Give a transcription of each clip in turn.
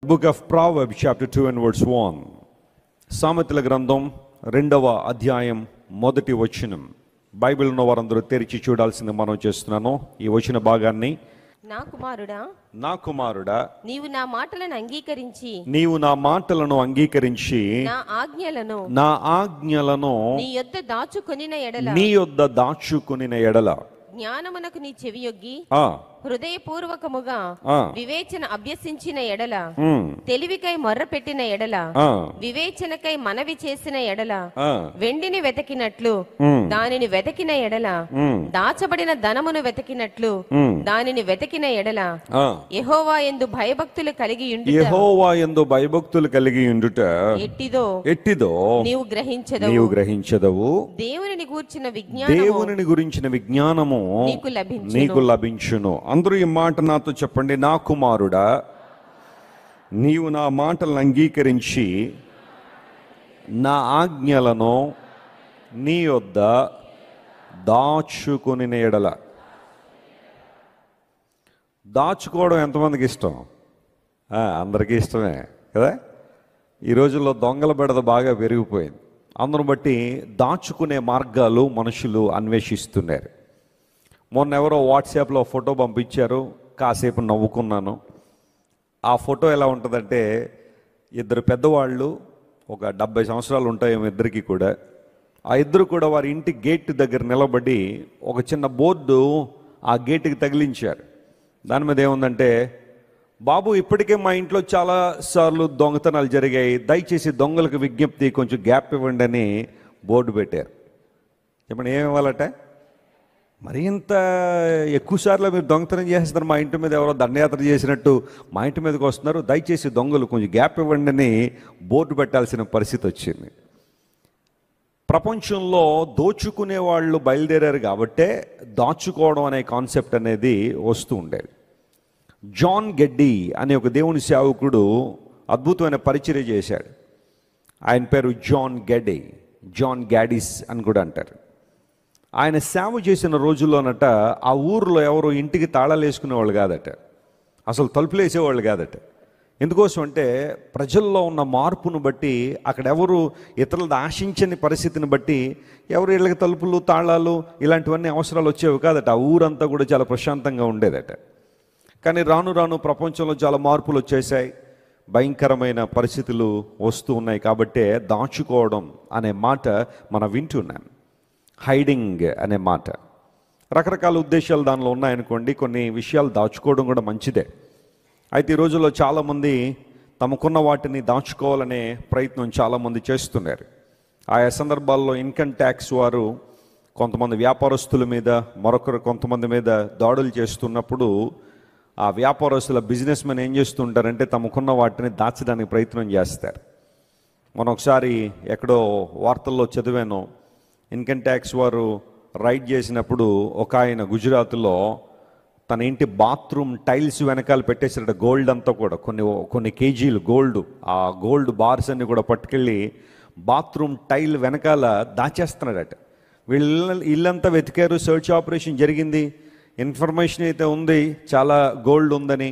Book of Proverbs chapter 2 and verse 1. సామెతల గ్రంథం 2వ అధ్యాయం మొదటి వచనం. బైబిల్ ఉన్న వారందరూ తెరిచి చూడాల్సింది మనం చేస్తున్నాను. ఈ వచన భాగాన్ని, నా కుమారుడా నీవు నా మాటలను అంగీకరించి నా ఆజ్ఞలను నీ యొద్ద దాచుకొనిన ఎడల జ్ఞానమునకు నీ చెవియొగ్గి హృదయపూర్వకముగా వివేచన అభ్యసించిన ఎడల తెలివికై మొర్ర పెట్టిన ఎడల వివేచనకై మనవి చేసిన ఎడల వెండిని వెతికినట్లు దానిని వెతికిన ఎడల దాచబడిన ధనమును వెతికినట్లు దానిని వెతికిన ఎడల యెహోవా యందు భయభక్తులు కలిగి ఉండుట ఎట్టిదో నీవు గ్రహించదవు. దేవునిని గూర్చిన విజ్ఞానము నీకు లభించును. అందరూ ఈ మాట నాతో చెప్పండి. నా కుమారుడా నీవు నా మాటలను అంగీకరించి నా ఆజ్ఞలను నీ యొద్ద దాచుకొనిన ఎడల. దాచుకోవడం ఎంతమందికి ఇష్టం? అందరికీ ఇష్టమే కదా. ఈ రోజుల్లో దొంగల బెడద బాగా పెరిగిపోయింది. అందరూ బట్టి దాచుకునే మార్గాలు మనుషులు అన్వేషిస్తున్నారు. మొన్న ఎవరో వాట్సాప్లో ఫోటో పంపించారు, కాసేపు నవ్వుకున్నాను. ఆ ఫోటో ఎలా ఉంటుందంటే, ఇద్దరు పెద్దవాళ్ళు, ఒక 70 సంవత్సరాలు ఉంటాయేమో ఇద్దరికి కూడా. ఆ ఇద్దరు కూడా వారి ఇంటి గేట్ దగ్గర నిలబడి ఒక చిన్న బోర్డు ఆ గేటుకి తగిలించారు. దాని మీద ఏముందంటే, బాబు ఇప్పటికే మా ఇంట్లో చాలా సార్లు దొంగతనాలు జరిగాయి, దయచేసి దొంగలకు విజ్ఞప్తి, కొంచెం గ్యాప్ ఇవ్వండి అని బోర్డు పెట్టారు. చెప్పండి, ఏమి ఇవ్వాలట? మరి ఇంత ఎక్కువ సార్లు మీరు దొంగతనం చేస్తున్నారు, మా ఇంటి మీద ఎవరో దండయాత్ర చేసినట్టు మా ఇంటి మీదకి వస్తున్నారు, దయచేసి దొంగలు కొంచెం గ్యాప్ ఇవ్వండి అని బోర్డు పెట్టాల్సిన పరిస్థితి వచ్చింది. ప్రపంచంలో దోచుకునే వాళ్ళు బయలుదేరారు కాబట్టే దాచుకోవడం అనే కాన్సెప్ట్ అనేది వస్తూ ఉండేది. జాన్ గెడ్డీ అనే ఒక దేవుని సేవకుడు అద్భుతమైన పరిచర్య చేశాడు. ఆయన పేరు జాన్ గ్యాడిస్ అని కూడా అంటారు. ఆయన సేవ చేసిన రోజుల్లోనట ఆ ఊరిలో ఎవరో ఇంటికి తాళాలు వేసుకునేవాళ్ళు కాదట, అసలు తలుపులు వేసేవాళ్ళు కాదట. ఎందుకోసం అంటే ప్రజల్లో ఉన్న మార్పును బట్టి, అక్కడ ఎవరు ఇతరులది ఆశించని పరిస్థితిని బట్టి ఎవరు ఇళ్ళకి తలుపులు తాళాలు ఇలాంటివన్నీ అవసరాలు వచ్చేవి కాదట. ఆ ఊరంతా కూడా చాలా ప్రశాంతంగా ఉండేదట. కానీ రాను రాను ప్రపంచంలో చాలా మార్పులు వచ్చేసాయి, భయంకరమైన పరిస్థితులు వస్తూ ఉన్నాయి. కాబట్టే దాచుకోవడం అనే మాట మనం వింటున్నాం. హైడింగ్ అనే మాట, రకరకాల ఉద్దేశాలు దానిలో ఉన్నాయనుకోండి. కొన్ని విషయాలు దాచుకోవడం కూడా మంచిదే. అయితే ఈ రోజుల్లో చాలామంది తమకున్న వాటిని దాచుకోవాలనే ప్రయత్నం చాలామంది చేస్తున్నారు. ఆయా సందర్భాల్లో ఇన్కమ్ ట్యాక్స్ వారు కొంతమంది వ్యాపారస్తుల మీద, కొంతమంది మీద దాడులు చేస్తున్నప్పుడు ఆ వ్యాపారస్తుల బిజినెస్ మెన్ ఏం చేస్తుంటారంటే తమకున్న వాటిని దాచడానికి ప్రయత్నం చేస్తారు. మనం ఒకసారి ఎక్కడో వార్తల్లో చదివాను, ఇన్కమ్ ట్యాక్స్ వారు రైడ్ చేసినప్పుడు ఒక ఆయన గుజరాత్లో తన ఇంటి బాత్రూమ్ టైల్స్ వెనకాల పెట్టేసారట. గోల్డ్ అంతా కూడా కొన్ని కేజీలు గోల్డ్, ఆ గోల్డ్ బార్స్ అన్ని కూడా పట్టుకెళ్ళి బాత్రూమ్ టైల్ వెనకాల దాచేస్తున్నాడట. వీళ్ళు ఇల్లంతా వెతికారు, సర్చ్ ఆపరేషన్ జరిగింది, ఇన్ఫర్మేషన్ అయితే ఉంది చాలా గోల్డ్ ఉందని,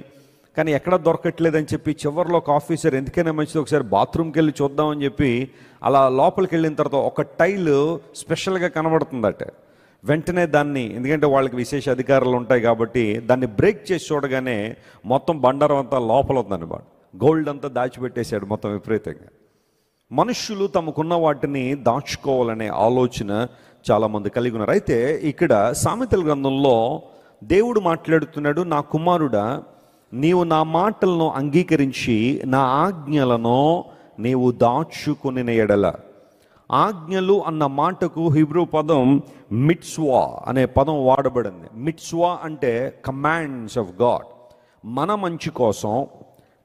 కానీ ఎక్కడ దొరకట్లేదని చెప్పి చివరిలో ఒక ఆఫీసర్ ఎందుకైనా మంచిది ఒకసారి బాత్రూమ్కి వెళ్ళి చూద్దామని చెప్పి అలా లోపలికి వెళ్ళిన తర్వాత ఒక టైల్ స్పెషల్గా కనబడుతుందట. వెంటనే దాన్ని, ఎందుకంటే వాళ్ళకి విశేష అధికారాలు ఉంటాయి కాబట్టి, దాన్ని బ్రేక్ చేసి చూడగానే మొత్తం బండారం అంతా లోపల ఉందన్నమాట. గోల్డ్ అంతా దాచిపెట్టేశాడు మొత్తం విపరీతంగా. మనుష్యులు తమకున్న వాటిని దాచుకోవాలనే ఆలోచన చాలామంది కలిగి ఉన్నారు. అయితే ఇక్కడ సామెతల గ్రంథంలో దేవుడు మాట్లాడుతున్నాడు, నా కుమారుడా నీవు నా మాటలను అంగీకరించి నా ఆజ్ఞలను నీవు దాచుకొనిన ఎడల. ఆజ్ఞలు అన్న మాటకు హిబ్రూ పదం మిట్స్వా అనే పదం వాడబడింది. మిట్స్వా అంటే కమాండ్స్ ఆఫ్ గాడ్. మన మంచి కోసం,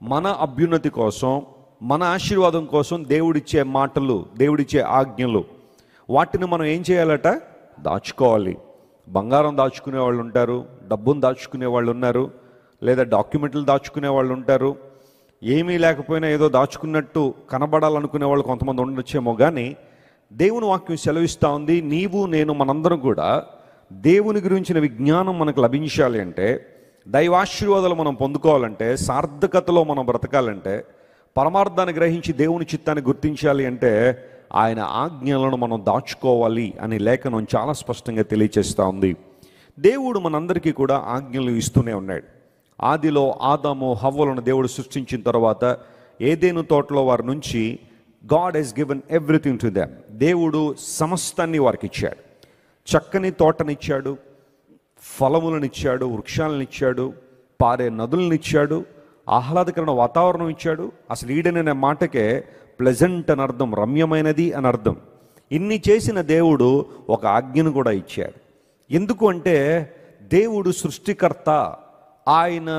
మన అభ్యున్నతి కోసం, మన ఆశీర్వాదం కోసం దేవుడిచ్చే మాటలు, దేవుడిచ్చే ఆజ్ఞలు, వాటిని మనం ఏం చేయాలట? దాచుకోవాలి. బంగారం దాచుకునే వాళ్ళు ఉంటారు, డబ్బును దాచుకునే వాళ్ళు ఉన్నారు, లేదా డాక్యుమెంట్లు దాచుకునే వాళ్ళు ఉంటారు, ఏమీ లేకపోయినా ఏదో దాచుకున్నట్టు కనబడాలనుకునే వాళ్ళు కొంతమంది ఉండొచ్చేమో. కానీ దేవుని వాక్యం సెలవిస్తూ ఉంది, నీవు నేను మనందరం కూడా దేవుని గురించిన విజ్ఞానం మనకు లభించాలి అంటే, దైవాశీర్వాదాలు మనం పొందుకోవాలంటే, సార్థకతలో మనం బ్రతకాలంటే, పరమార్థాన్ని గ్రహించి దేవుని చిత్తాన్ని గుర్తించాలి అంటే ఆయన ఆజ్ఞలను మనం దాచుకోవాలి అని లేఖనం చాలా స్పష్టంగా తెలియచేస్తూ ఉంది. దేవుడు మనందరికీ కూడా ఆజ్ఞలు ఇస్తూనే ఉన్నాడు. ఆదిలో ఆదాము హవ్వలను దేవుడు సృష్టించిన తర్వాత ఏదేను తోటలో వారి నుంచి God has given everything to them. దేవుడు సమస్తాన్ని వారికి ఇచ్చాడు. చక్కని తోటనిచ్చాడు, ఫలములనిచ్చాడు, వృక్షాలనిచ్చాడు, పారే నదులనిచ్చాడు, ఆహ్లాదకరమైన వాతావరణం ఇచ్చాడు. అసలు ఈడెన్ అనే మాటకే ప్లెజెంట్ అని అర్థం, రమ్యమైనది అని అర్థం. ఇన్ని చేసిన దేవుడు ఒక ఆజ్ఞను కూడా ఇచ్చాడు. ఎందుకు అంటే దేవుడు సృష్టికర్త, ఆయన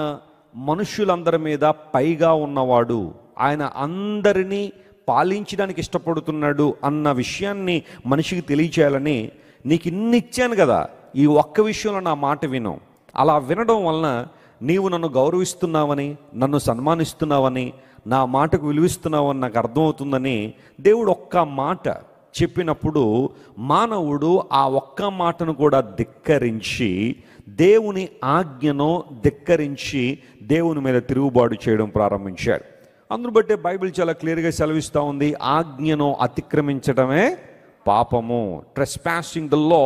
మనుషులందరి మీద పైగా ఉన్నవాడు, ఆయన అందరినీ పాలించడానికి ఇష్టపడుతున్నాడు అన్న విషయాన్ని మనిషికి తెలియచేయాలని, నీకు ఇన్ని ఇచ్చాను కదా, ఈ ఒక్క విషయంలో నా మాట విను. అలా వినడం వలన నీవు నన్ను గౌరవిస్తున్నావని, నన్ను సన్మానిస్తున్నావని, నా మాటకు విలువిస్తున్నావని నాకు అర్థమవుతుందని దేవుడు ఒక్క మాట చెప్పినప్పుడు మానవుడు ఆ ఒక్క మాటను కూడా ధిక్కరించి, దేవుని ఆజ్ఞను ధిక్కరించి దేవుని మీద తిరుగుబాటు చేయడం ప్రారంభించాడు. అందును బట్టే బైబిల్ చాలా క్లియర్గా సెలవిస్తూ ఉంది, ఆజ్ఞను అతిక్రమించడమే పాపము. Trespassing the law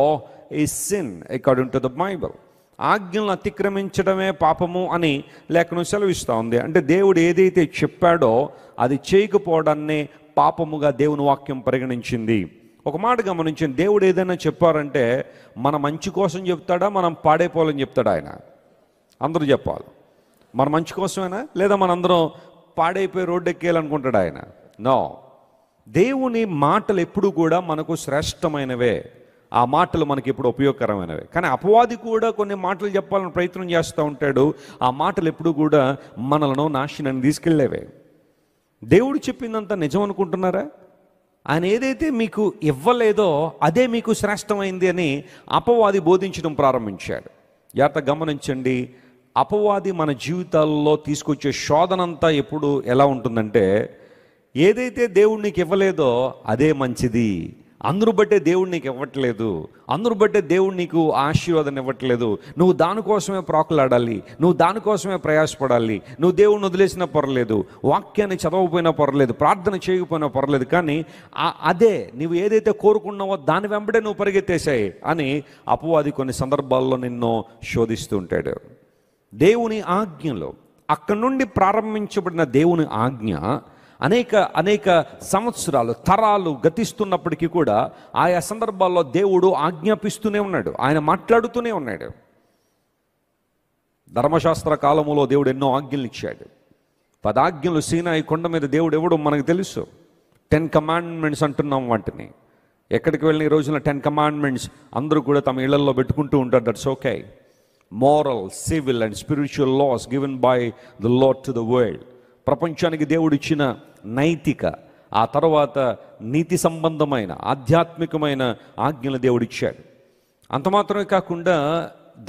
is sin according to the Bible. ఆజ్ఞలను అతిక్రమించడమే పాపము అని లేఖనం సెలవిస్తూ ఉంది. అంటే దేవుడు ఏదైతే చెప్పాడో అది చేయకపోవడాన్నే పాపముగా దేవుని వాక్యం పరిగణించింది. ఒక మాట గమనించండి, దేవుడు ఏదైనా చెప్పారంటే మన మంచి కోసం చెప్తాడా, మనం పాడైపోవాలని చెప్తాడా? ఆయన అందరూ చెప్పాలి. మన మంచి కోసమేనా, లేదా మనందరం పాడైపోయి రోడ్డు ఎక్కేయాలనుకుంటాడు ఆయన? నో. దేవుని మాటలు ఎప్పుడు కూడా మనకు శ్రేష్టమైనవే, ఆ మాటలు మనకి ఎప్పుడు ఉపయోగకరమైనవే. కానీ అపవాది కూడా కొన్ని మాటలు చెప్పాలని ప్రయత్నం చేస్తూ ఉంటాడు. ఆ మాటలు ఎప్పుడు కూడా మనలను నాశనాన్ని తీసుకెళ్ళేవే. దేవుడు చెప్పిందంతా నిజం అనుకుంటున్నారా? ఆయన ఏదైతే మీకు ఇవ్వలేదో అదే మీకు శ్రేష్టమైంది అని అపవాది బోధించడం ప్రారంభించాడు. జాగ్రత్తగా గమనించండి, అపవాది మన జీవితాల్లో తీసుకొచ్చే శోధనంతా ఎప్పుడు ఎలా ఉంటుందంటే, ఏదైతే దేవుడు నీకు ఇవ్వలేదో అదే మంచిది, అందరూ బట్టే దేవుడు నీకు ఇవ్వట్లేదు, అందరూ బట్టే దేవుడు నీకు ఆశీర్వాదాన్ని ఇవ్వట్లేదు, నువ్వు దానికోసమే ప్రాకులాడాలి, నువ్వు దానికోసమే ప్రయాసపడాలి, నువ్వు దేవుడిని వదిలేసినా పర్లేదు, వాక్యాన్ని చదవకపోయినా పర్లేదు, ప్రార్థన చేయకపోయినా పర్లేదు, కానీ అదే నువ్వు ఏదైతే కోరుకున్నావో దాని వెంబడే నువ్వు పరిగెత్తేసాయి అని అపవాది కొన్ని సందర్భాల్లో నిన్ను శోధిస్తూ ఉంటాడు. దేవుని ఆజ్ఞలో అక్కడి నుండి ప్రారంభించబడిన దేవుని ఆజ్ఞ అనేక సంవత్సరాలు, తరాలు గతిస్తున్నప్పటికీ కూడా ఆయా సందర్భాల్లో దేవుడు ఆజ్ఞాపిస్తూనే ఉన్నాడు, ఆయన మాట్లాడుతూనే ఉన్నాడు. ధర్మశాస్త్ర కాలములో దేవుడు ఎన్నో ఆజ్ఞలు ఇచ్చాడు. 10 ఆజ్ఞలు సీనాయి కొండ మీద దేవుడు ఎవడో మనకు తెలుసు. 10 కమాండ్మెంట్స్ అంటున్నాం వాటిని. ఎక్కడికి వెళ్ళిన ఈ రోజున 10 కమాండ్మెంట్స్ అందరూ కూడా తమ ఇళ్లలో పెట్టుకుంటూ ఉంటారు. That's okay. moral, civil and spiritual laws given by the Lord to the world. ప్రపంచానికి దేవుడు ఇచ్చిన నైతిక, ఆ తర్వాత నీతి సంబంధమైన ఆధ్యాత్మికమైన ఆజ్ఞలు దేవుడు ఇచ్చాడు. అంత మాత్రమే కాకుండా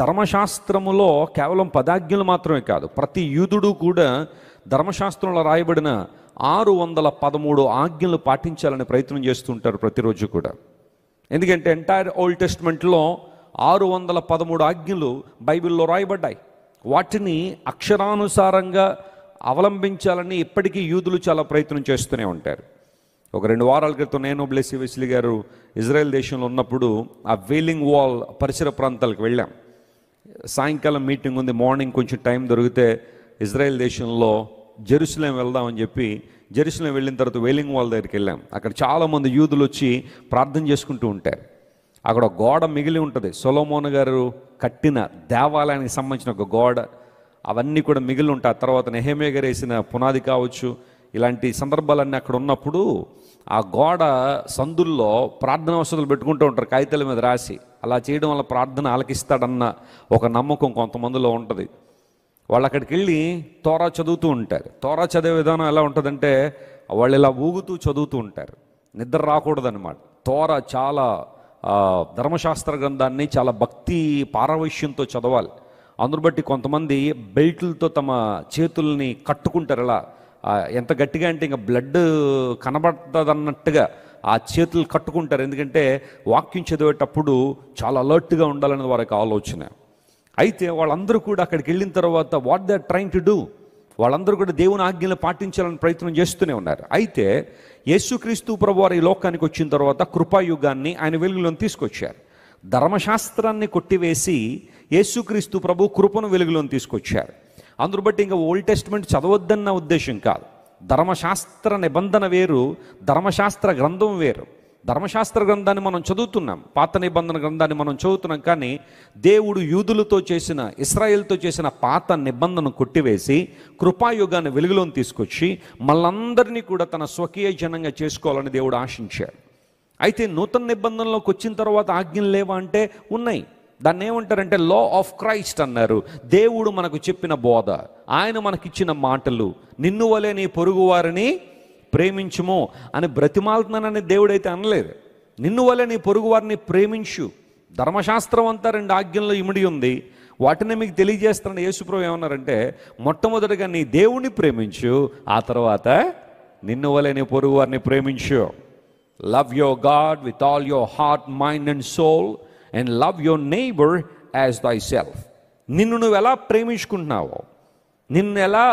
ధర్మశాస్త్రములో కేవలం 10 ఆజ్ఞలు మాత్రమే కాదు, ప్రతి యూదుడు కూడా ధర్మశాస్త్రంలో రాయబడిన 613 ఆజ్ఞలు పాటించాలని ప్రయత్నం చేస్తుంటారు ప్రతిరోజు కూడా. ఎందుకంటే ఎంటైర్ ఓల్డ్ టెస్ట్మెంట్లో 613 ఆజ్ఞలు బైబిల్లో రాయబడ్డాయి. వాటిని అక్షరానుసారంగా అవలంబించాలని ఇప్పటికీ యూదులు చాలా ప్రయత్నం చేస్తూనే ఉంటారు. ఒక 2 వారాల క్రితం నేను బ్లెస్సీ వెస్లీ గారు ఇజ్రాయెల్ దేశంలో ఉన్నప్పుడు ఆ వేలింగ్ వాల్ పరిసర ప్రాంతాలకు వెళ్ళాం. సాయంకాలం మీటింగ్ ఉంది, మార్నింగ్ కొంచెం టైం దొరికితే ఇజ్రాయెల్ దేశంలో జెరూసలేం వెళ్దామని చెప్పి జెరూసలేం వెళ్ళిన తర్వాత వేలింగ్ వాల్ దగ్గరికి వెళ్ళాం. అక్కడ చాలామంది యూదులు వచ్చి ప్రార్థన చేసుకుంటూ ఉంటారు. అక్కడ ఒక గోడ మిగిలి ఉంటుంది, సొలొమోను గారు కట్టిన దేవాలయానికి సంబంధించిన ఒక గోడ, అవన్నీ కూడా మిగిలి ఉంటాయి. ఆ తర్వాత నెహెమ్యా గారు వేసిన పునాది కావచ్చు, ఇలాంటి సందర్భాలన్నీ అక్కడ ఉన్నప్పుడు ఆ గోడ సందుల్లో ప్రార్థనా వసతులు పెట్టుకుంటూ ఉంటారు, కాగితాల మీద రాసి. అలా చేయడం వల్ల ప్రార్థన ఆలకిస్తాడన్న ఒక నమ్మకం కొంతమందిలో ఉంటుంది. వాళ్ళు అక్కడికి వెళ్ళి తోరా చదువుతూ ఉంటారు. తోరా చదివే విధానం ఎలా ఉంటుందంటే వాళ్ళు ఇలా ఊగుతూ చదువుతూ ఉంటారు, నిద్ర రాకూడదన్నమాట. తోరా చాలా ధర్మశాస్త్ర గ్రంథాన్ని చాలా భక్తి పారవశ్యంతో చదవాలి. అందును బట్టి కొంతమంది బెల్ట్లతో తమ చేతుల్ని కట్టుకుంటారు. అలా ఎంత గట్టిగా అంటే ఇంకా బ్లడ్ కనబడుతుంది అన్నట్టుగా ఆ చేతులు కట్టుకుంటారు. ఎందుకంటే వాక్యం చదివేటప్పుడు చాలా అలర్ట్గా ఉండాలనేది వారికి ఆలోచన. అయితే వాళ్ళందరూ కూడా అక్కడికి వెళ్ళిన తర్వాత what they are trying to do, వాళ్ళందరూ కూడా దేవుని ఆజ్ఞలు పాటించాలని ప్రయత్నం చేస్తూనే ఉన్నారు. అయితే యేసుక్రీస్తు ప్రభువారు ఈ లోకానికి వచ్చిన తర్వాత కృపాయుగాన్ని ఆయన వెలుగులోకి తీసుకొచ్చారు. ధర్మశాస్త్రాన్ని కొట్టివేసి యేసుక్రీస్తు ప్రభు కృపను వెలుగులోకి తీసుకొచ్చారు. అందును బట్టి ఇంకా ఓల్డ్ టెస్ట్మెంట్ చదవద్దన్న ఉద్దేశం కాదు. ధర్మశాస్త్ర నిబంధన వేరు, ధర్మశాస్త్ర గ్రంథం వేరు. ధర్మశాస్త్ర గ్రంథాన్ని మనం చదువుతున్నాం, పాత నిబంధన గ్రంథాన్ని మనం చదువుతున్నాం. కానీ దేవుడు యూదులతో చేసిన, ఇశ్రాయేల్తో చేసిన పాత నిబంధనను కొట్టివేసి కృపాయుగాన్ని వెలుగులోకి తీసుకొచ్చి మళ్ళందరినీ కూడా తన స్వకీయ జనంగా చేసుకోవాలని దేవుడు ఆశించాడు. అయితే నూతన నిబంధనలోకి వచ్చిన తర్వాత ఆజ్ఞలు లేవా అంటే ఉన్నాయి. దాన్ని ఏమంటారంటే లా ఆఫ్ క్రైస్ట్ అన్నారు. దేవుడు మనకు చెప్పిన బోధ, ఆయన మనకిచ్చిన మాటలు, నిన్ను వలె నీ పొరుగు వారిని ప్రేమించుము అని బ్రతిమాలుతున్నానని దేవుడైతే అనలేదు. నిన్ను వలె నీ పొరుగు వారిని ప్రేమించు. ధర్మశాస్త్రం అంతా 2 ఆజ్ఞల్లో ఇమిడి ఉంది. వాటిని మీకు తెలియజేస్తానని యేసుప్రభు ఏమన్నారంటే, మొట్టమొదటిగా నీ దేవుణ్ణి ప్రేమించు, ఆ తర్వాత నిన్ను వలె నీ పొరుగు వారిని ప్రేమించు. Love your God with all your heart, mind and soul and love your neighbour as thyself. నిన్ను నువ్వు ఎలా ప్రేమించుకుంటున్నావో, నిన్ను ఎలా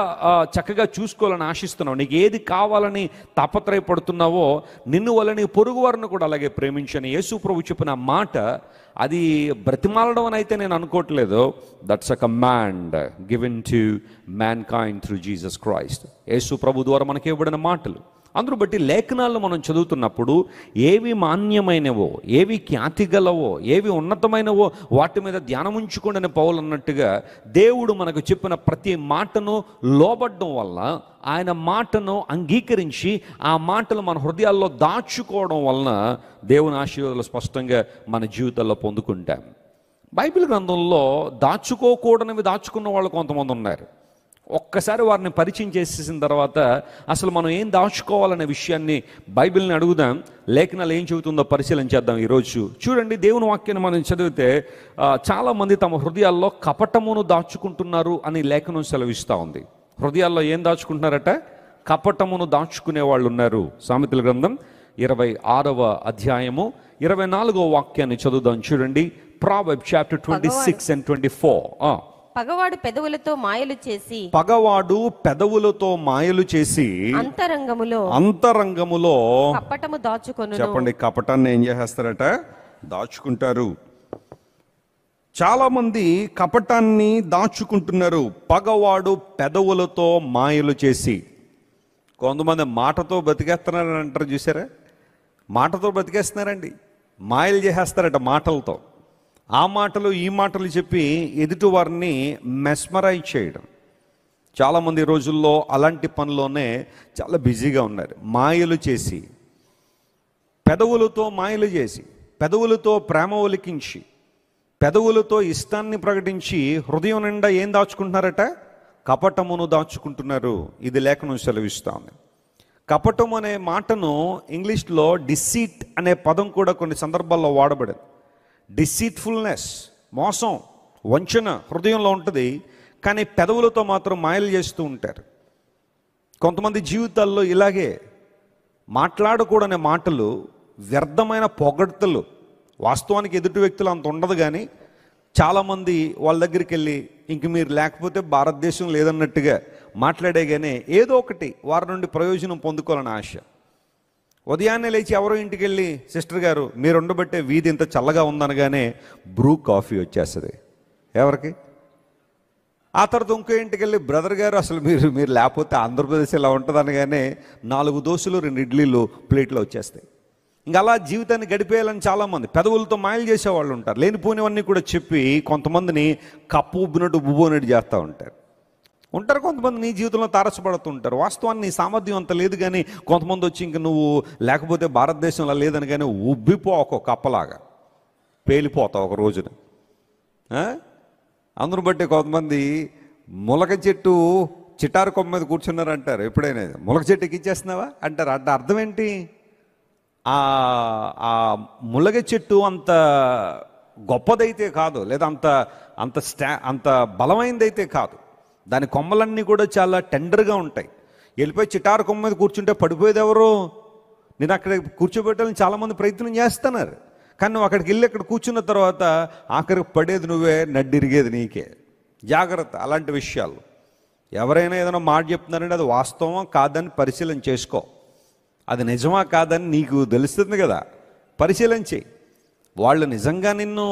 చక్కగా చూసుకోవాలని ఆశిస్తున్నావు, నీకు ఏది కావాలని తాపత్రయపడుతున్నావో, నిన్ను వల్ల నీ పొరుగు వారిని కూడా అలాగే ప్రేమించని యేసు ప్రభు చెప్పిన మాట. అది బ్రతిమాలడం అని అయితే నేను అనుకోవట్లేదు. That's a command given to mankind through Jesus Christ. యేసు ప్రభు ద్వారా మనకి ఇవ్వబడిన మాటలు. అందును బట్టి లేఖనాలను మనం చదువుతున్నప్పుడు ఏవి మాన్యమైనవో, ఏవి ఖ్యాతిగలవో, ఏవి ఉన్నతమైనవో వాటి మీద ధ్యానం ఉంచుకోండి అని పౌలు అన్నట్టుగా దేవుడు మనకు చెప్పిన ప్రతి మాటను లోబడ్డం వల్ల, ఆయన మాటను అంగీకరించి ఆ మాటలు మన హృదయాల్లో దాచుకోవడం వలన దేవుని ఆశీర్వాదాలు స్పష్టంగా మన జీవితాల్లో పొందుకుంటాం. బైబిల్ గ్రంథంలో దాచుకోకూడనివి దాచుకున్న వాళ్ళు కొంతమంది ఉన్నారు. ఒక్కసారి వారిని పరిచయం చేసేసిన తర్వాత అసలు మనం ఏం దాచుకోవాలనే విషయాన్ని బైబిల్ని అడుగుదాం. లేఖనాలు ఏం చెబుతుందో పరిశీలన చేద్దాం ఈరోజు. చూడండి, దేవుని వాక్యాన్ని మనం చదివితే చాలామంది తమ హృదయాల్లో కపటమును దాచుకుంటున్నారు అని లేఖనం సెలవిస్తూ ఉంది. హృదయాల్లో ఏం దాచుకుంటున్నారట? కపటమును దాచుకునే వాళ్ళు ఉన్నారు. సామెతల గ్రంథం 26వ అధ్యాయము 24వ వాక్యాన్ని చదువుదాం. చూడండి, Proverbs chapter 26 and 24. పగవాడు పెదవులతో మాయలు చేసి, పగవాడు పెదవులతో మాయలు చేసి అంతరంగములో కపటము దాచుకొనును. చెప్పండి, కపటాన్ని ఏం చేస్తారట? దాచుకుంటారు. చాలా మంది కపటాన్ని దాచుకుంటున్నారు. పగవాడు పెదవులతో మాయలు చేసి. కొంతమంది మాటతో బతికేస్తున్నారని అంటారు, చూసారా? మాటతో బతికేస్తున్నారండి, మాయలు చేసేస్తారట మాటలతో. ఆ మాటలు ఈ మాటలు చెప్పి ఎదుటి వారిని మెస్మరైజ్ చేయడం. చాలామంది రోజుల్లో అలాంటి పనిలోనే చాలా బిజీగా ఉన్నారు. మాయలు చేసి, పెదవులతో మాయలు చేసి, పెదవులతో ప్రేమ ఒలికించి, పెదవులతో ఇష్టాన్ని ప్రకటించి హృదయం నిండా ఏం దాచుకుంటున్నారట? కపటమును దాచుకుంటున్నారు. ఇది లేఖనం సెలవిస్తుంది. కపటం అనే మాటను ఇంగ్లీష్లో డిసీట్ అనే పదం కూడా కొన్ని సందర్భాల్లో వాడబడింది. డిసీట్ఫుల్నెస్, మోసం, వంచన హృదయంలో ఉంటుంది. కానీ పెదవులతో మాత్రం మాయలు చేస్తూ ఉంటారు. కొంతమంది జీవితాల్లో ఇలాగే మాట్లాడకూడని మాటలు, వ్యర్థమైన పొగడ్తలు. వాస్తవానికి ఎదుటి వ్యక్తులు అంత ఉండదు, కానీ చాలామంది వాళ్ళ దగ్గరికి వెళ్ళి ఇంక మీరు లేకపోతే భారతదేశం లేదన్నట్టుగా మాట్లాడే, కానీ ఏదో ఒకటి వారి నుండి ప్రయోజనం పొందుకోవాలని ఆశ. ఉదయాన్నే లేచి ఎవరో ఇంటికి వెళ్ళి, సిస్టర్ గారు మీరు ఉండబట్టే వీధి ఇంత చల్లగా ఉందనగానే బ్రూ కాఫీ వచ్చేస్తుంది ఎవరికి. ఆ తర్వాత ఇంకో ఇంటికి వెళ్ళి, బ్రదర్ గారు అసలు మీరు లేకపోతే ఆంధ్రప్రదేశ్ ఇలా ఉంటుంది అనగానే 4 దోశలు 2 ఇడ్లీలు ప్లేట్లో వచ్చేస్తాయి. ఇంకా అలా జీవితాన్ని గడిపేయాలని చాలామంది పెదవులతో మాయలు చేసేవాళ్ళు ఉంటారు. లేనిపోయినవన్నీ కూడా చెప్పి కొంతమందిని కప్పు ఉబ్బినట్టు ఉబ్బునట్టు చేస్తూ ఉంటారు. కొంతమంది నీ జీవితంలో తారసపడుతుంటారు. వాస్తవాన్ని నీ సామర్థ్యం అంత లేదు, కానీ కొంతమంది వచ్చి ఇంక నువ్వు లేకపోతే భారతదేశంలో లేదని కానీ ఉబ్బిపో, ఒక కప్పలాగా పేలిపోతావు ఒక రోజున. అందును బట్టి కొంతమంది ములక చెట్టు చిటారు కొమ్మ మీద కూర్చున్నారంటారు. ఎప్పుడైనా ములక చెట్టు ఎక్కిచ్చేస్తున్నావా అంటారు. అంటే అర్థం ఏంటి? ఆ ములగ చెట్టు అంత గొప్పదైతే కాదు, లేదా అంత బలమైనదైతే కాదు. దాని కొమ్మలన్నీ కూడా చాలా టెండర్గా ఉంటాయి. వెళ్ళిపోయి చిటారు కొమ్మ మీద కూర్చుంటే పడిపోయేది ఎవరు? నేను అక్కడ కూర్చోబెట్టాలని చాలామంది ప్రయత్నం చేస్తున్నారు. కానీ నువ్వు అక్కడికి వెళ్ళి అక్కడ కూర్చున్న తర్వాత ఆఖరికి పడేది నువ్వే, నడ్డిరిగేది నీకే. జాగ్రత్త అలాంటి విషయాలు. ఎవరైనా ఏదైనా మాట చెప్తున్నారంటే అది వాస్తవం కాదని పరిశీలన చేసుకో. అది నిజమా కాదని నీకు తెలుస్తుంది కదా, పరిశీలన చేయి. వాళ్ళు నిజంగా నిన్ను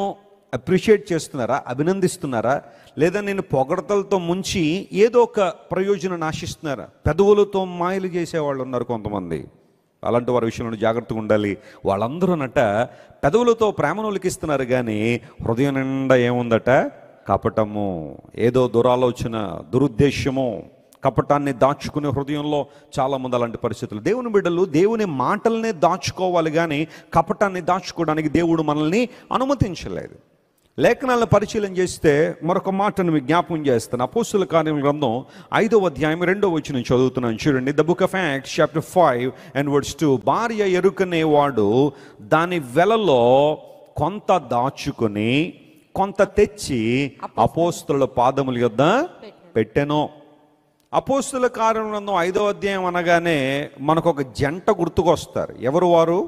అప్రిషియేట్ చేస్తున్నారా, అభినందిస్తున్నారా, లేదా నిన్ను పొగడతలతో ముంచి ఏదో ఒక ప్రయోజనం ఆశిస్తున్నారా? పెదవులతో మాయలు చేసేవాళ్ళు ఉన్నారు కొంతమంది. అలాంటి వారి విషయంలో జాగ్రత్తగా ఉండాలి. వాళ్ళందరూ పెదవులతో ప్రేమను ఒలికిస్తున్నారు, కానీ హృదయం నిండా ఏముందట? కపటము, ఏదో దురాలోచన, దురుద్దేశము, కపటాన్ని దాచుకునే హృదయంలో చాలామంది అలాంటి పరిస్థితులు. దేవుని బిడ్డలు దేవుని మాటలనే దాచుకోవాలి, కానీ కపటాన్ని దాచుకోవడానికి దేవుడు మనల్ని అనుమతించలేదు. లేఖనాలను పరిశీలన చేస్తే మరొక మాటను మీకు జ్ఞాపకం చేస్తాను. అపోస్తుల కార్యముల గ్రంథం 5వ అధ్యాయం 2వ వచనం చదువుతున్నాను చూడండి. The book of acts chapter 5:2. భార్య ఎరుకనేవాడు దాని వెలలో కొంత దాచుకొని కొంత తెచ్చి అపోస్తుల పాదముల యొద్ద పెట్టెను. అపోస్తుల కార్యముల గ్రంథం 5వ అధ్యాయం అనగానే మనకు ఒక జంట గుర్తుకొస్తారు. ఎవరు వారు?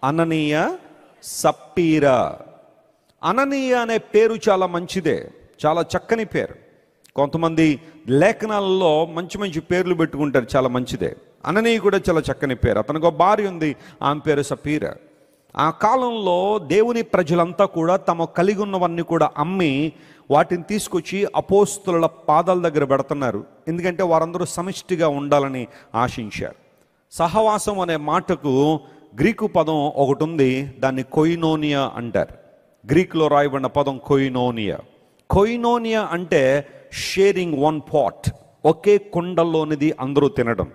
అననీయ, సప్పీరా. అననీయ అనే పేరు చాలా మంచిదే, చాలా చక్కని పేరు. కొంతమంది లేఖనాలలో మంచి మంచి పేర్లు పెట్టుకుంటారు, చాలా మంచిదే. అననీయ కూడా చాలా చక్కని పేరు. అతనికి ఒక భార్య ఉంది, ఆమె పేరు సప్పీరా. ఆ కాలంలో దేవుని ప్రజలంతా కూడా తమ కలిగి ఉన్నవన్నీ కూడా అమ్మి వాటిని తీసుకొచ్చి అపోస్తుల పాదాల దగ్గర పెడుతున్నారు. ఎందుకంటే వారందరూ సమిష్టిగా ఉండాలని ఆశించారు. సహవాసం అనే మాటకు గ్రీకు పదం ఒకటి ఉంది, దాన్ని కొయినోనియా అంటారు. గ్రీకులో రాయబడిన పదం కొయినోనియా. కొయినోనియా అంటే షేరింగ్ వన్ పాట్, ఒకే కుండలోనిది అందరూ తినడం,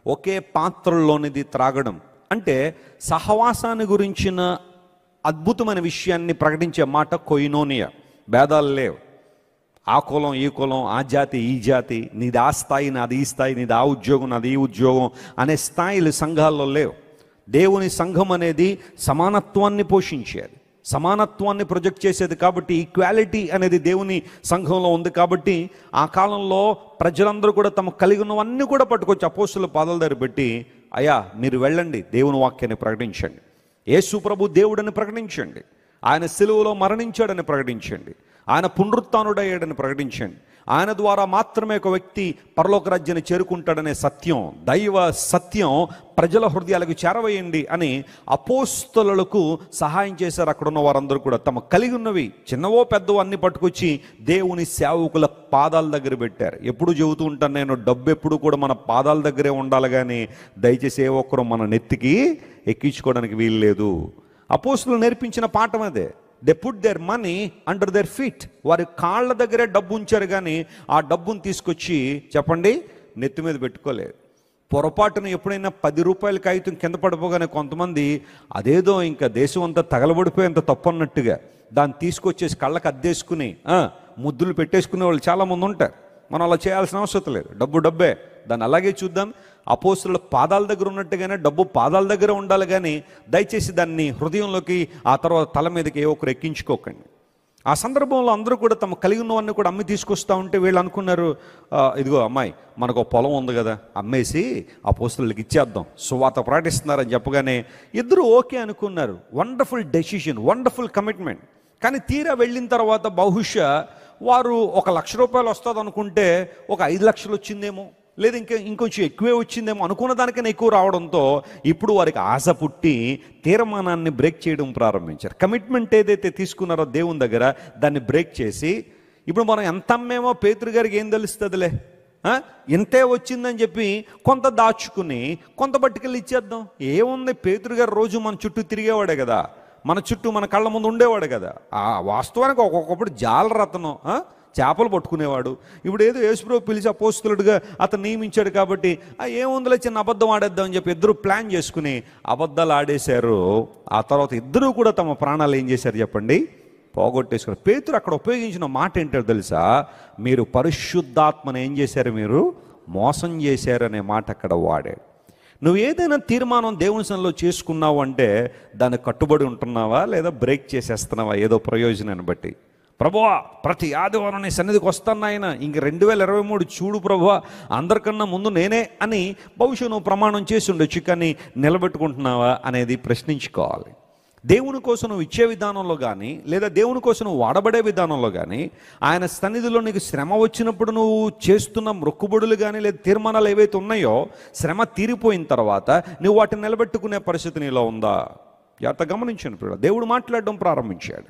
ఒకే పాత్రలోనిది త్రాగడం. అంటే సహవాసాన్ని గురించిన అద్భుతమైన విషయాన్ని ప్రకటించే మాట కొయినోనియా. భేదాలు లేవు, ఆ కులం ఈ కులం, ఆ జాతి ఈ జాతి, నీది ఆ స్థాయి నాది ఈ స్థాయి, నీది ఆ ఉద్యోగం నాది ఈ ఉద్యోగం అనే స్థాయిలు సంఘాల్లో లేవు. దేవుని సంఘం అనేది సమానత్వాన్ని పోషించేది, సమానత్వాన్ని ప్రొజెక్ట్ చేసేది. కాబట్టి ఈక్వాలిటీ అనేది దేవుని సంఘంలో ఉంది. కాబట్టి ఆ కాలంలో ప్రజలందరూ కూడా తమ కలిగి ఉన్నవన్నీ కూడా పట్టుకొచ్చి అపోస్తుల పాదాల దగ్గర పెట్టి, అయ్యా మీరు వెళ్ళండి, దేవుని వాక్యాన్ని ప్రకటించండి, యేసు ప్రభు దేవుడని ప్రకటించండి, ఆయన సిలువలో మరణించాడని ప్రకటించండి, ఆయన పునరుత్థానుడయ్యాడని ప్రకటించండి, ఆయన ద్వారా మాత్రమే ఒక వ్యక్తి పరలోక రాజ్యాన్ని చేరుకుంటాడనే సత్యం, దైవ సత్యం ప్రజల హృదయాలకు చేరవేయండి అని అపోస్తలులకు సహాయం చేశారు. అక్కడ ఉన్న వారందరూ కూడా తమ కలిగి ఉన్నవి చిన్నవో పెద్దవో అన్ని పట్టుకొచ్చి దేవుని సేవకుల పాదాల దగ్గర పెట్టారు. ఎప్పుడు చెబుతూ ఉంటాను నేను, డబ్బు ఎప్పుడు కూడా మన పాదాల దగ్గరే ఉండాలి, కానీ దయచేసి ఏ ఒక్కరు మన నెత్తికి ఎక్కించుకోవడానికి వీలు లేదు. అపోస్తలులు నేర్పించిన పాఠం అదే. They put their money under their feet. వారి కాళ్ళ దగ్గరే డబ్బు ఉంచారు, కానీ ఆ డబ్బును తీసుకొచ్చి చెప్పండి నెత్తి మీద పెట్టుకోలేదు. పొరపాటున ఎప్పుడైనా 10 రూపాయల కాగితం కింద పడిపోగానే కొంతమంది అదేదో ఇంకా దేశం అంతా తగలబడిపోయేంత తప్పు అన్నట్టుగా దాన్ని తీసుకొచ్చేసి కళ్ళకు అద్దేసుకుని ముద్దులు పెట్టేసుకునే వాళ్ళు చాలామంది ఉంటారు. మనం అలా చేయాల్సిన అవసరం లేదు. డబ్బు డబ్బే, దాన్ని అలాగే చూద్దాం. అపోస్తుల పాదాల దగ్గర ఉన్నట్టుగానే డబ్బు పాదాల దగ్గర ఉండాలి, కానీ దయచేసి దాన్ని హృదయంలోకి ఆ తర్వాత తల మీదకి ఏ ఒక్కరు ఎక్కించుకోకండి. ఆ సందర్భంలో అందరూ కూడా తమ కలిగి ఉన్నవన్నీ కూడా అమ్మి తీసుకొస్తూ ఉంటే వీళ్ళు అనుకున్నారు, ఇదిగో అమ్మాయి మనకు ఒక పొలం ఉంది కదా, అమ్మేసి అపోస్తులకి ఇచ్చేద్దాం, సువార్త ప్రకటిస్తున్నారని చెప్పగానే ఇద్దరు ఓకే అనుకున్నారు. Wonderful decision, wonderful commitment. కానీ తీరా వెళ్ళిన తర్వాత బహుశా వారు 1,00,000 రూపాయలు వస్తుంది అనుకుంటే ఒక 5 లక్షలు వచ్చిందేమో, లేదా ఇంకొంచెం ఎక్కువే వచ్చిందేమో, అనుకున్న దానికన్నా ఎక్కువ రావడంతో ఇప్పుడు వారికి ఆశ పుట్టి తీర్మానాన్ని బ్రేక్ చేయడం ప్రారంభించారు. కమిట్మెంట్ ఏదైతే తీసుకున్నారో దేవుని దగ్గర దాన్ని బ్రేక్ చేసి, ఇప్పుడు మనం ఎంత అమ్మేమో పేతురు గారికి ఏం తెలుస్తుందిలే, ఇంతే వచ్చిందని చెప్పి కొంత దాచుకుని కొంత పట్టుకెళ్ళి ఇచ్చేద్దాం. ఏముంది, పేతురు గారు రోజు మన చుట్టూ తిరిగేవాడే కదా, మన చుట్టూ మన కళ్ళ ముందు ఉండేవాడు కదా. ఆ వాస్తవానికి ఒక్కొక్కప్పుడు జాలరతను చేపలు పట్టుకునేవాడు. ఇప్పుడు ఏదో యేసుప్రభు పిలిచి అపోస్తలుడిగా అతను నియమించాడు కాబట్టి ఏముందిలే చిన్న అబద్ధం ఆడేద్దామని చెప్పి ఇద్దరు ప్లాన్ చేసుకుని అబద్ధాలు ఆడేశారు. ఆ తర్వాత ఇద్దరూ కూడా తమ ప్రాణాలు ఏం చేశారు చెప్పండి, పోగొట్టేసుకున్నారు. పేతురు అక్కడ ఉపయోగించిన మాట ఏంటో తెలుసా, మీరు పరిశుద్ధాత్మను ఏం చేశారు, మీరు మోసం చేశారు అనే మాట అక్కడ వాడాడు. నువ్వు ఏదైనా తీర్మానం దేవుని సన్నిధిలో చేసుకున్నావు అంటే దాన్ని కట్టుబడి ఉంటున్నావా, లేదా బ్రేక్ చేసేస్తున్నావా ఏదో ప్రయోజనాన్ని బట్టి? ప్రభువా ప్రతి ఆదివారం నీ సన్నిధికి వస్తాను ఆయన, ఇంక 2023 చూడు ప్రభువా, అందరికన్నా ముందు నేనే అని బహుశా నువ్వు ప్రమాణం చేసి ఉండొచ్చు, కానీ నిలబెట్టుకుంటున్నావా అనేది ప్రశ్నించుకోవాలి. దేవుని కోసం నువ్వు ఇచ్చే విధానంలో కానీ, లేదా దేవుని కోసం నువ్వు వాడబడే విధానంలో కానీ, ఆయన సన్నిధిలో నీకు శ్రమ వచ్చినప్పుడు నువ్వు చేస్తున్న మొక్కుబడులు కానీ, లేదా తీర్మానాలు ఏవైతే ఉన్నాయో, శ్రమ తీరిపోయిన తర్వాత నువ్వు వాటిని నిలబెట్టుకునే పరిస్థితి నీలో ఉందా? జాగ్రత్త గమనించండి ప్రియులారా. దేవుడు మాట్లాడడం ప్రారంభించాడు.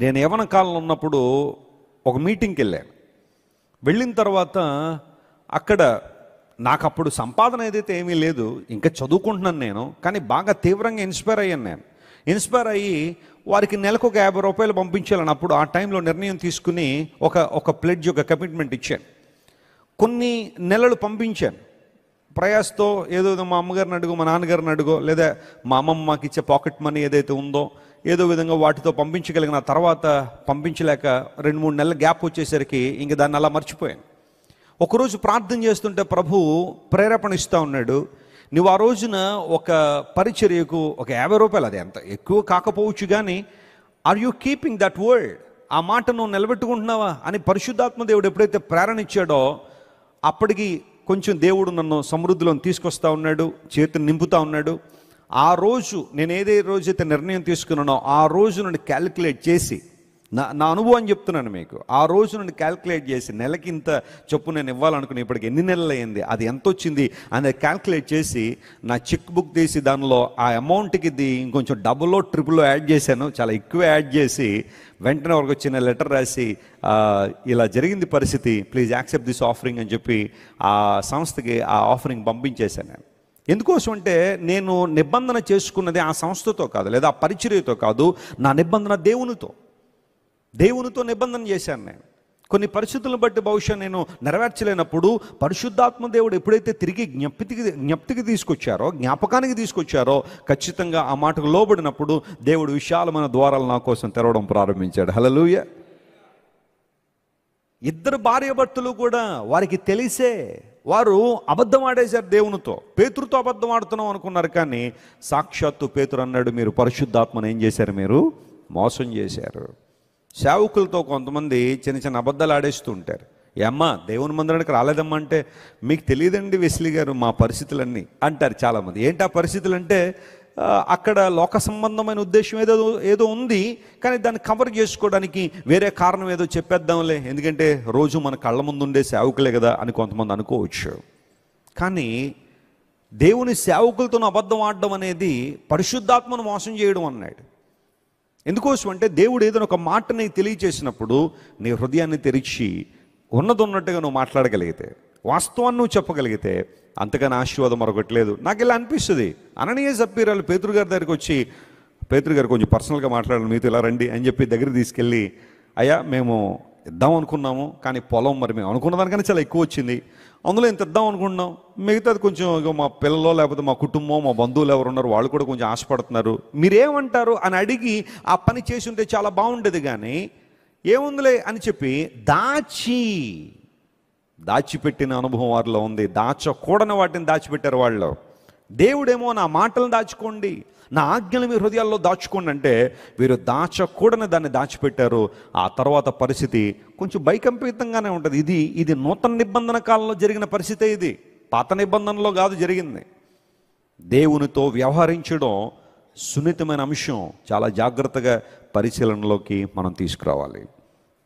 నేను యవ్వన కాలంలో ఉన్నప్పుడు ఒక మీటింగ్కి వెళ్ళిన తర్వాత అక్కడ నాకు అప్పుడు సంపాదన ఏదైతే ఏమీ లేదు, ఇంకా చదువుకుంటున్నాను నేను, కానీ బాగా తీవ్రంగా ఇన్స్పైర్ అయ్యాను. నేను ఇన్స్పైర్ అయ్యి వారికి నెలకు ఒక 50 రూపాయలు పంపించాలని అప్పుడు ఆ టైంలో నిర్ణయం తీసుకుని ఒక ప్లెడ్జ్, ఒక కమిట్మెంట్ ఇచ్చాను. కొన్ని నెలలు పంపించాను ప్రయాసతో. ఏదో మా అమ్మగారిని అడుగో, మా నాన్నగారిని అడుగో, లేదా మా అమ్మమ్మ మాకు ఇచ్చే పాకెట్ మనీ ఏదైతే ఉందో ఏదో విధంగా వాటితో పంపించగలిగిన తర్వాత పంపించలేక 2-3 నెలల గ్యాప్ వచ్చేసరికి ఇంక దాన్ని అలా మర్చిపోయాను. ఒకరోజు ప్రార్థన చేస్తుంటే ప్రభు ప్రేరేపణ ఇస్తూ ఉన్నాడు. నువ్వు ఆ రోజున ఒక పరిచర్యకు ఒక 50 రూపాయలు, అది ఎంత ఎక్కువ కాకపోవచ్చు కానీ, are you keeping that word, ఆ మాట నువ్వు నిలబెట్టుకుంటున్నావా అని పరిశుద్ధాత్మ దేవుడు ఎప్పుడైతే ప్రేరణ ఇచ్చాడో అప్పటికి కొంచెం దేవుడు నన్ను సమృద్ధిలో తీసుకొస్తా ఉన్నాడు, చేతిని నింపుతా ఉన్నాడు. ఆ రోజు నేను ఏదే రోజైతే నిర్ణయం తీసుకున్నానో ఆ రోజు నుండి క్యాలిక్యులేట్ చేసి, నా అనుభవం చెప్తున్నాను మీకు, ఆ రోజు నుండి క్యాల్కులేట్ చేసి నెలకి ఇంత చొప్పు నేను ఇవ్వాలనుకుని ఇప్పటికి ఎన్ని నెలలు అయింది, అది ఎంత వచ్చింది అనేది క్యాల్కులేట్ చేసి నా చెక్ బుక్ తీసి దానిలో ఆ అమౌంట్కి ఇంకొంచెం డబుల్లో ట్రిపుల్లో యాడ్ చేశాను. చాలా ఎక్కువ యాడ్ చేసి వెంటనే ఒక చిన్న లెటర్ రాసి ఇలా జరిగింది పరిస్థితి, ప్లీజ్ యాక్సెప్ట్ దిస్ ఆఫరింగ్ అని చెప్పి ఆ సంస్థకి ఆ ఆఫరింగ్ పంపించేశాను నేను. ఎందుకోసం అంటే నేను నిబంధన చేసుకున్నది ఆ సంస్థతో కాదు, లేదా ఆ పరిచర్యతో కాదు, నా నిబంధన దేవునితో నిబంధన చేశాను నేను. కొన్ని పరిస్థితులను బట్టి బహుశా నేను నెరవేర్చలేనప్పుడు పరిశుద్ధాత్మ దేవుడు ఎప్పుడైతే తిరిగి జ్ఞప్తికి తీసుకొచ్చారో, జ్ఞాపకానికి తీసుకొచ్చారో, ఖచ్చితంగా ఆ మాటకు లోబడినప్పుడు దేవుడు విశాలమైన ద్వారాలు నా కోసం తెరవడం ప్రారంభించాడు. హల్లెలూయా. 2 భార్యాభర్తలు కూడా వారికి తెలిసే వారు అబద్ధం ఆడేశారు దేవునితో. పేతురుతో అబద్ధం ఆడుతున్నాం అనుకున్నారు, కానీ సాక్షాత్తు పేతురు అన్నాడు, మీరు పరిశుద్ధాత్మను ఏం చేశారు, మీరు మోసం చేశారు. సేవకులతో కొంతమంది చిన్న అబద్ధాలు ఆడేస్తూ ఉంటారు. అమ్మా దేవుని మందిరానికి రాలేదమ్మా అంటే, మీకు తెలియదండి వెస్లీ గారు మా పరిస్థితులన్నీ అంటారు చాలామంది. ఏంటి ఆ పరిస్థితులు అంటే, అక్కడ లోక సంబంధమైన ఉద్దేశం ఏదో ఉంది, కానీ దాన్ని కవర్ చేసుకోవడానికి వేరే కారణం ఏదో చెప్పేద్దాంలే, ఎందుకంటే రోజు మన కళ్ళ ముందు ఉండే సేవకులే కదా అని కొంతమంది అనుకోవచ్చు. కానీ దేవుని సేవకులతో అబద్ధం ఆడడం అనేది పరిశుద్ధాత్మను మోసం చేయడం అన్నాడు. ఎందుకోసం అంటే దేవుడు ఏదైనా ఒక మాటని తెలియచేసినప్పుడు నీ హృదయాన్ని తెరిచి ఉన్నట్టుగా నువ్వు మాట్లాడగలిగితే, వాస్తవాన్ని నువ్వు చెప్పగలిగితే అంతకన్నా ఆశీర్వాదం మరొకటి లేదు. నాకు ఇలా అనిపిస్తుంది. అననీయ సప్పీరాలు పేతురు గారి దగ్గరికి వచ్చి, పేతురు గారు కొంచెం పర్సనల్గా మాట్లాడాలి మీతో, ఇలా రండి అని చెప్పి దగ్గరికి తీసుకెళ్ళి, అయ్యా మేము ఇద్దాం అనుకున్నాము, కానీ పొలం మరి మేము అనుకున్న దానికన్నా చాలా ఎక్కువ వచ్చింది, అందులో ఇంత ఇద్దాం అనుకుంటున్నాం, మిగతాది కొంచెం మా పిల్లలు లేకపోతే మా కుటుంబం మా బంధువులు ఎవరు ఉన్నారు వాళ్ళు కూడా కొంచెం ఆశపడుతున్నారు, మీరేమంటారు అని అడిగి ఆ పని చేసి ఉంటే చాలా బాగుండేది. కానీ ఏముందిలే అని చెప్పి దాచిపెట్టిన అనుభవం వారిలో ఉంది. దాచకూడని వాటిని దాచిపెట్టారు వాళ్ళు. దేవుడేమో నా మాటలను దాచుకోండి, నా ఆజ్ఞలు మీ హృదయాల్లో దాచుకోండి అంటే, వీరు దాచకూడని దాన్ని దాచిపెట్టారు. ఆ తర్వాత పరిస్థితి కొంచెం భయకంపితంగానే ఉంటుంది. ఇది నూతన నిబంధన కాలంలో జరిగిన పరిస్థితే. ఇది పాత నిబంధనలో కాదు జరిగింది. దేవునితో వ్యవహరించడం సున్నితమైన అంశం. చాలా జాగ్రత్తగా పరిశీలనలోకి మనం తీసుకురావాలి.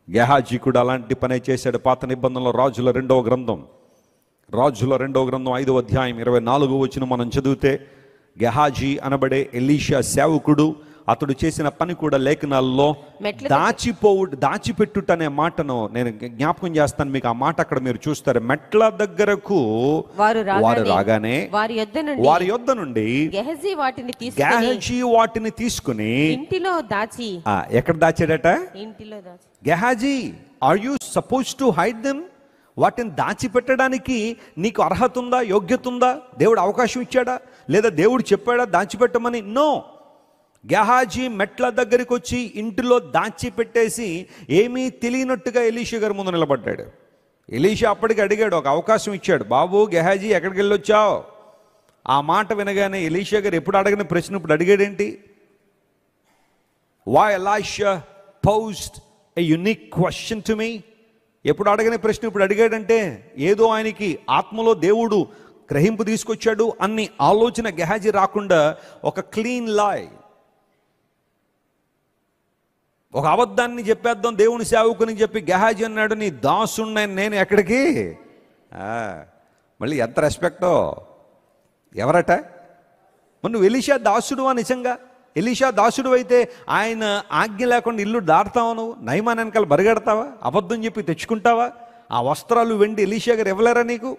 గెహాజీ కూడా అలాంటి పనే చేశాడు. పాత నిబంధనలో రాజుల 2వ గ్రంథం 5వ అధ్యాయం 24వ వచనం మనం చదివితే, గెహాజీ అనబడే ఎలీషా సేవకుడు, అతడు చేసిన పని కూడా లేఖనాల్లో దాచిపెట్టుట అనే మాటను నేను జ్ఞాపకం చేస్తాను మీకు. ఆ మాట అక్కడ మీరు చూస్తారు. మెట్ల దగ్గరకు వారు రాగానే వారి యొద్ద నుండి గెహాజీ వాటిని తీసుకుని ఇంటిలో దాచి, ఎక్కడ దాచాడట? ఇంటిలో దాచి. Gehazi, are you suppose to hide them? వాటిని దాచిపెట్టడానికి నీకు అర్హత ఉందా, యోగ్యత ఉందా? దేవుడు అవకాశం ఇచ్చాడా, లేదా దేవుడు చెప్పాడా దాచిపెట్టమని? నో. గెహాజీ మెట్ల దగ్గరికి వచ్చి ఇంటిలో దాచిపెట్టేసి ఏమీ తెలియనట్టుగా ఎలీషా గారి ముందు నిలబడ్డాడు. ఎలీషా అప్పటికి అడిగాడు, ఒక అవకాశం ఇచ్చాడు. బాబు గెహాజీ ఎక్కడికి వెళ్ళొచ్చావు? ఆ మాట వినగానే ఎలీషా గారు ఎప్పుడు అడగని ప్రశ్న ఇప్పుడు అడిగాడేంటి? Why Elisha posed a unique question to me? ఎప్పుడు అడగని ప్రశ్న ఇప్పుడు అడిగాడంటే, ఏదో ఆయనకి ఆత్మలో దేవుడు గ్రహింపు తీసుకొచ్చాడు అన్ని ఆలోచన గెహాజీ రాకుండా ఒక క్లీన్ లాయ్, ఒక అబద్ధాన్ని చెప్పేద్దాం దేవుని సేవకుని చెప్పి గెహాజీ అన్నాడు, నీ దాసుడిని నేను ఎక్కడికి. మళ్ళీ ఎంత రెస్పెక్టో. ఎవరట? మరి నువ్వు ఎలీషా దాసుడువా? నిజంగా ఎలీషా దాసుడు అయితే ఆయన ఆజ్ఞ లేకుండా ఇల్లు దాటుతావా? నువ్వు నయమాన్ వెనకాల బరిగెడతావా? అబద్ధం చెప్పి తెచ్చుకుంటావా? ఆ వస్త్రాలు వెండి ఎలీషా గారు ఇవ్వలేరా నీకు?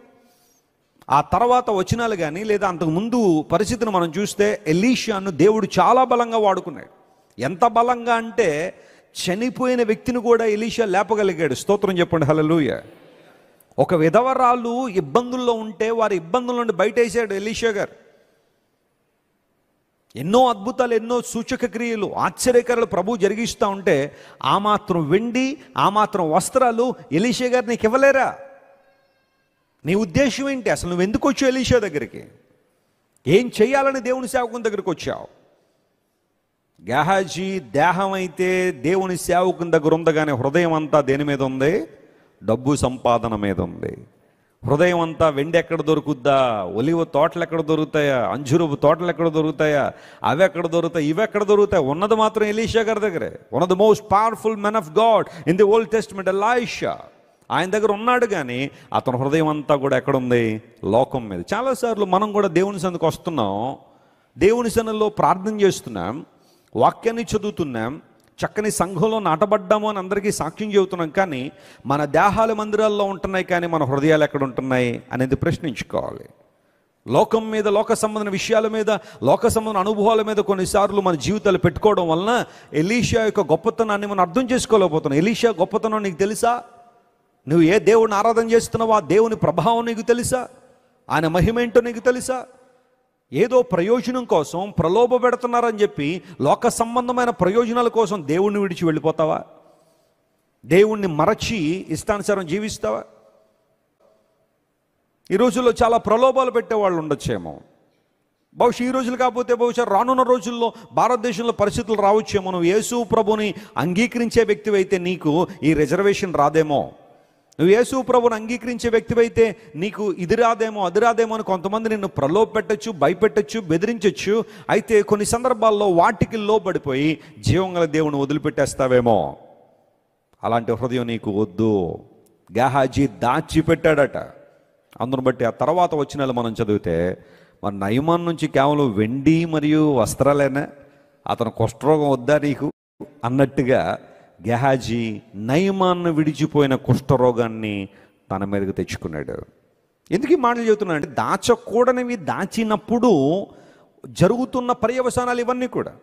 ఆ తర్వాత వచనాలు కానీ లేదా అంతకు ముందు పరిస్థితిని మనం చూస్తే ఎలీషాను దేవుడు చాలా బలంగా వాడుకున్నాడు. ఎంత బలంగా అంటే చనిపోయిన వ్యక్తిని కూడా ఎలీషా లేపగలిగాడు. స్తోత్రం చెప్పండి, హల్లెలూయా. ఒక విధవరాలు ఇబ్బందుల్లో ఉంటే వారి ఇబ్బందుల నుండి బయటేసాడు ఎలీషా గారు. ఎన్నో అద్భుతాలు, ఎన్నో సూచక క్రియలు, ఆశ్చర్యకరాలు ప్రభు జరిగిస్తూ ఉంటే ఆ మాత్రం వెండి, ఆ మాత్రం వస్త్రాలు ఎలీషా గారు నీకు ఇవ్వలేరా? నీ ఉద్దేశం ఏంటి? అసలు నువ్వు ఎందుకు వచ్చావు ఎలీషా దగ్గరికి? ఏం చేయాలని దేవుని సేవకుని దగ్గరికి వచ్చావు? గెహాజీ దేహం అయితే దేవుని సేవకుని దగ్గర ఉంది, కానీ హృదయం అంతా దేని మీద ఉంది? డబ్బు సంపాదన మీద ఉంది. హృదయం అంతా వెండి ఎక్కడ దొరుకుద్దా, ఒలివ తోటలు ఎక్కడ దొరుకుతాయా, అంజురపు తోటలు ఎక్కడ దొరుకుతాయా, అవి ఎక్కడ దొరుకుతాయి, ఇవి ఎక్కడ దొరుకుతాయి. ఉన్నది మాత్రం ఎలీషా గారి దగ్గరే. One of the most powerful men of God in the old testament Elisha. ఆయన దగ్గర ఉన్నాడు, కానీ అతని హృదయం అంతా కూడా ఎక్కడుంది? లోకం మీద. చాలాసార్లు మనం కూడా దేవుని సన్నిధికి వస్తున్నాం, దేవుని సన్నిధిలో ప్రార్థన చేస్తున్నాం, వాక్యాన్ని చదువుతున్నాం, చక్కని సంఘంలో నాటబడ్డాము అని అందరికీ సాక్ష్యం చెబుతున్నాం, కానీ మన దేహాలు మందిరాల్లో ఉంటున్నాయి, కానీ మన హృదయాలు ఎక్కడ ఉంటున్నాయి అనేది ప్రశ్నించుకోవాలి. లోకం మీద, లోక సంబంధమైన విషయాల మీద, లోక సంబంధమైన అనుభవాల మీద కొన్నిసార్లు మన జీవితాలు పెట్టుకోవడం వలన ఎలీషా యొక్క గొప్పతనాన్ని మనం అర్థం చేసుకోలేకపోతున్నాం. ఎలీషా గొప్పతనం నీకు తెలుసా? నువ్వు ఏ దేవుడిని ఆరాధన చేస్తున్నావో ఆ దేవుని ప్రభావం నీకు తెలుసా? ఆయన మహిమేంటో నీకు తెలుసా? ఏదో ప్రయోజనం కోసం ప్రలోభ పెడుతున్నారని చెప్పి లోక సంబంధమైన ప్రయోజనాల కోసం దేవుణ్ణి విడిచి వెళ్ళిపోతావా? దేవుణ్ణి మరచి ఇష్టానుసారం జీవిస్తావా? ఈ రోజుల్లో చాలా ప్రలోభాలు పెట్టేవాళ్ళు ఉండొచ్చేమో. బహుశా ఈ రోజులు కాకపోతే బహుశా రానున్న రోజుల్లో భారతదేశంలో పరిస్థితులు రావచ్చేమో. నువ్వు యేసు ప్రభుని అంగీకరించే వ్యక్తివైతే నీకు ఈ రిజర్వేషన్ రాదేమో. నువ్వు యేసు ప్రభుని అంగీకరించే వ్యక్తివైతే నీకు ఇది రాదేమో, అది రాదేమో అని కొంతమంది నిన్ను ప్రలోభ పెట్టచ్చు, భయపెట్టచ్చు, బెదిరించవచ్చు. అయితే కొన్ని సందర్భాల్లో వాటికి లోబడిపోయి జీవం గల దేవుని వదిలిపెట్టేస్తావేమో. అలాంటి హృదయం నీకు వద్దు. గెహాజీ దాచిపెట్టాడట. అందును బట్టి ఆ తర్వాత వచనాలు మనం చదివితే మరి నయమాన్ నుంచి కేవలం వెండి మరియు వస్త్రాలేనా, అతను కుష్ఠరోగం వద్దా నీకు అన్నట్టుగా గెహాజీ నయమాన్ను విడిచిపోయిన కుష్ఠరోగాన్ని తన మీదకి తెచ్చుకున్నాడు. ఎందుకు ఈ మాటలు చెబుతున్నాడు అంటే దాచకూడనివి దాచినప్పుడు జరుగుతున్న పర్యవసానాలు ఇవన్నీ కూడా.